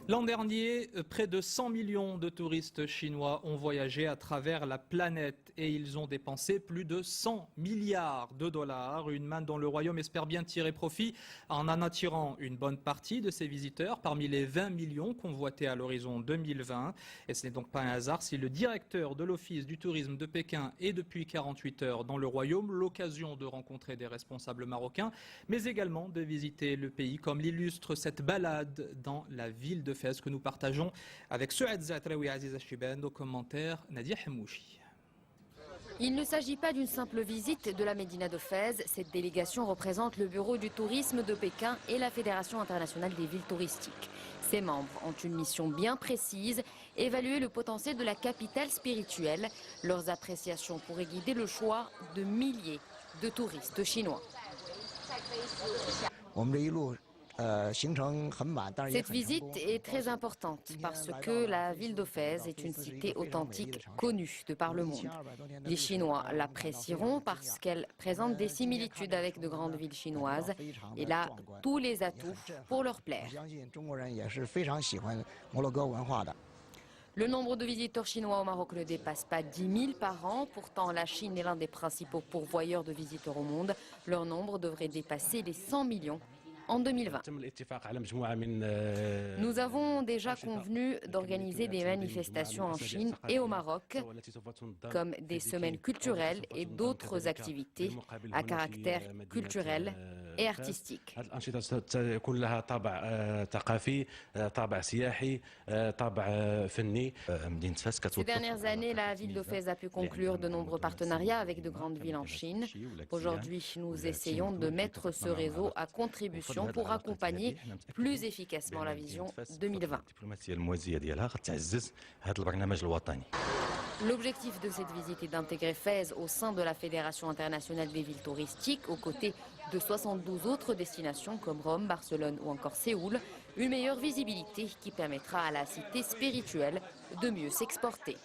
L'an dernier, près de 100 millions de touristes chinois ont voyagé à travers la planète et ils ont dépensé plus de 100 milliards de dollars. Une manne dont le royaume espère bien tirer profit en attirant une bonne partie de ses visiteurs parmi les 20 millions convoités à l'horizon 2020. Et ce n'est donc pas un hasard si le directeur de l'Office du tourisme de Pékin est depuis 48 heures dans le royaume, l'occasion de rencontrer des responsables marocains, mais également de visiter le pays, comme l'illustre cette balade dans la ville de Fès que nous partageons avec Souad Zatraoui et Aziza Chiben, au commentaire Nadia Hemouchi. Il ne s'agit pas d'une simple visite de la Médina de Fès. Cette délégation représente le Bureau du tourisme de Pékin et la Fédération internationale des villes touristiques. Ses membres ont une mission bien précise, évaluer le potentiel de la capitale spirituelle. Leurs appréciations pourraient guider le choix de milliers de touristes chinois. Cette visite est très importante parce que la ville de Fès est une cité authentique connue de par le monde. Les Chinois l'apprécieront parce qu'elle présente des similitudes avec de grandes villes chinoises et a tous les atouts pour leur plaire. Le nombre de visiteurs chinois au Maroc ne dépasse pas 10 000 par an. Pourtant, la Chine est l'un des principaux pourvoyeurs de visiteurs au monde. Leur nombre devrait dépasser les 100 millions en 2020. Nous avons déjà convenu d'organiser des manifestations en Chine et au Maroc, comme des semaines culturelles et d'autres activités à caractère culturel et artistique. Ces dernières années, la ville de Fès a pu conclure de nombreux partenariats avec de grandes villes en Chine. Aujourd'hui, nous essayons de mettre ce réseau à contribution pour accompagner plus efficacement la vision 2020. L'objectif de cette visite est d'intégrer Fès au sein de la Fédération internationale des villes touristiques, aux côtés de 72 autres destinations comme Rome, Barcelone ou encore Séoul, une meilleure visibilité qui permettra à la cité spirituelle de mieux s'exporter.